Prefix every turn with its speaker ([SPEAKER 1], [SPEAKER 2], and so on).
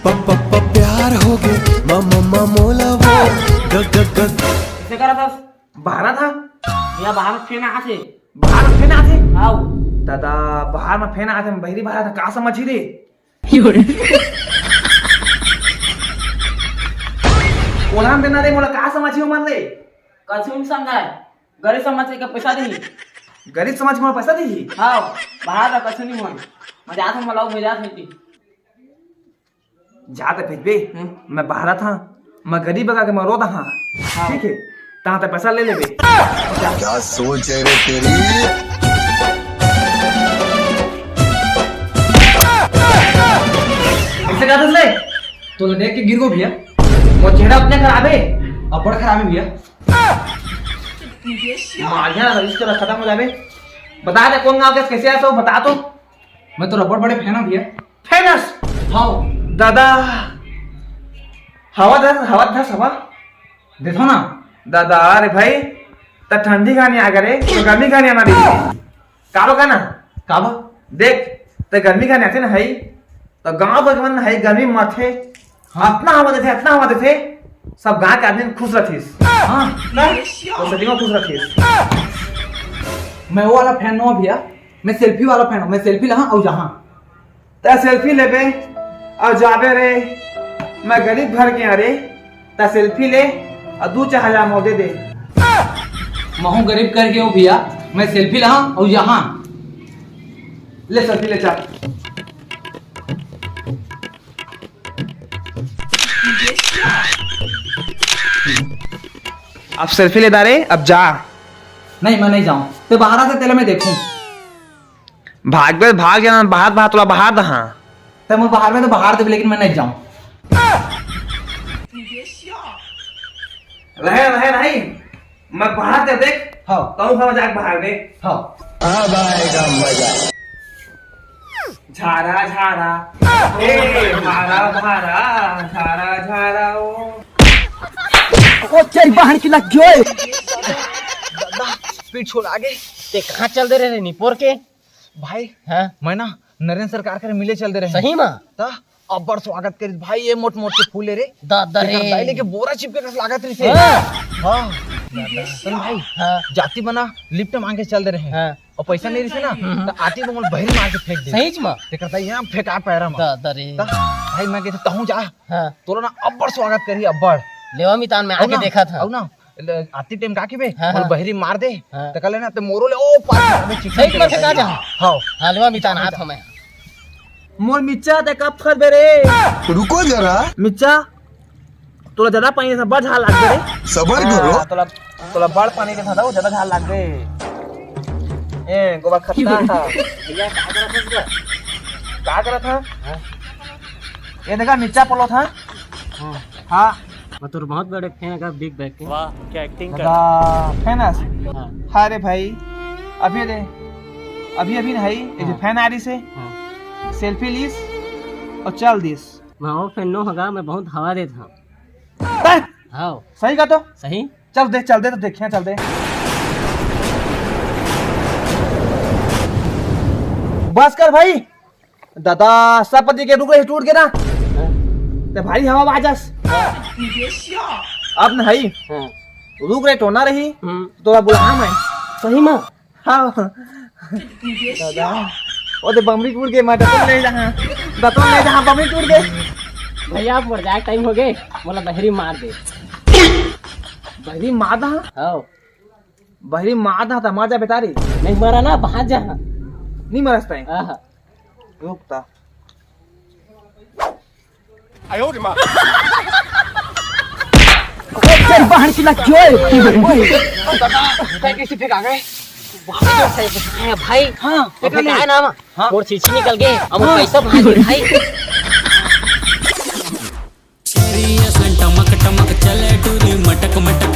[SPEAKER 1] प्यार हो गए मम्मा मोला वो
[SPEAKER 2] किसे करा था बाहर था या बाहर फेना आथे बाहर फेना आथे आओ दादा बाहर में फेना आथे बहरी बाहर था का समझी रे ओलाम देना रे मोला का समझी हो मन रे कछु नहीं समझाए गरीब समझ के पैसा दी गरीब समझ में पैसा दी हां बाहर का कछु नहीं होई मजाक में मलाओ मजाक नहीं जाते भेजबे मैं बाहर था मैं गरीब बगा के मैं रो रहा ठीक है तहां ते पैसा ले लेबे
[SPEAKER 1] क्या सोच है रे तेरी
[SPEAKER 2] ऐसे का ले तो देख के गिर गो भैया वो चेहरा अपने खराबे अब बड़ खराबे भैया मारिया रजिस्टर खत्म हो जाबे बता दे कौन गांव के कैसे आया तो बता तो मैं तो रबड़ बड़े फैन हूं भैया फेमस हां दादा हवा देखो ना दादा अरे भाई त ठंडी खानी आ गए तो गर्मी खानी आना रही काबो का ना काबो देख त गर्मी खानी आते ना है तो गांव का मन है गर्मी में थे अपना हवा देते सब गांव के आदमी खुश रथिस हां तो सदी में खुश रथिस मैं वो वाला फैन नो भैया मैं सेल्फी वाला फैन हूं मैं सेल्फी लहा और जहां त सेल्फी लेबे और जाबे रे मैं गरीब घर के अरे ता सेल्फी ले और 2-4 मोदे दे महू गरीब कर के हो भैया मैं सेल्फी लहा और यहाँ ले सेल्फी ले चल अब सेल्फी ले दारे अब जा नहीं मैं नहीं जाऊं तो बाहर से तेरे में देखूं भाग जाना बाहर तोला बाहर दहा तो मैं बाहर में तो बाहर दे लेकिन मैं नहीं जाऊं रहे नहीं मैं बाहर दे देख हाँ कहूँ हम जाके बाहर दे हाँ
[SPEAKER 1] अब आएगा मजा
[SPEAKER 2] झारा ए झारा ओ तेरी बहन की लग गई दादा स्पीड छोड़ आगे ते कहां चल दे रहे निपोर के भाई हां मैं ना नरेंद्र सरकार के मिले चल दे रहे सही में ता अब्बर स्वागत करी भाई ये मोट के फूल रे दादा रे लेके बोरा चिपके के लागत रे से हां दादा भाई हां जाति बना लिफ्ट मांग के चल दे रहे हैं और पैसा नहीं रही ना तो आती तो मोल बहरी मार के फेंक दे सही में ते करता यहां फेंका पैरा में दादा रे भाई मैं कहता हूं जा हां तोरा ना अब्बर स्वागत करी अब्बर लेवा मितान में आके देखा था औ ना आती टाइम का के बे मोल बहरी मार दे तो कल ना ते मोरो ले ओ पार में सही में फेंका जा हां हां लेवा मितान हाथ में मोर मिच्चा ते कब खर बेरे
[SPEAKER 1] रुको जरा
[SPEAKER 2] मिच्चा तोला ज्यादा पानी से बड़ झाल लाग रे
[SPEAKER 1] सबर करो
[SPEAKER 2] तोला बड़ पानी के था ज्यादा झाल लाग दे ए गोबर खत्ता था भैया का करा था ये देखा मिच्चा पलो था हां
[SPEAKER 3] मैं तो बहुत बड़े फैन का बिग बैग के वाह क्या एक्टिंग कर
[SPEAKER 2] फेमस हां रे भाई अभी नहीं ये जो फैन आ रही से सेल्फी लीस और चल दिस
[SPEAKER 3] मैं वो फैन नो होगा मैं बहुत हवा देता हूं हां
[SPEAKER 2] सही का तो
[SPEAKER 3] सही
[SPEAKER 2] चल दे तो देखिए चल दे बस कर भाई दादा सपति के रुक रहे टूट के ना ते भारी हवा बाजस अब नहीं रुक रहे टोना रही तो बुला मैं
[SPEAKER 3] सही में
[SPEAKER 2] हाँ दादा ओ ते बमरी टूट के मैं दतन ले जहां बमरी टूट गए
[SPEAKER 3] भैया आप मर टाइम हो गए बोला बहरी मार दे
[SPEAKER 2] बहरी मादा
[SPEAKER 3] हां
[SPEAKER 2] बहरी मादा था मार जा बेतारी
[SPEAKER 3] नहीं मरा ना बाहर जा
[SPEAKER 2] नहीं मरसता है
[SPEAKER 3] हां
[SPEAKER 2] रुकता
[SPEAKER 1] आयो रे मां
[SPEAKER 2] तेरी बहन की लग गई दादा कैसे फेंक आ गए
[SPEAKER 3] भाई हाँ क्या नाम और चीची निकल गए अब पैसा भाई
[SPEAKER 4] टमक टमक चले टूरी मटक मटक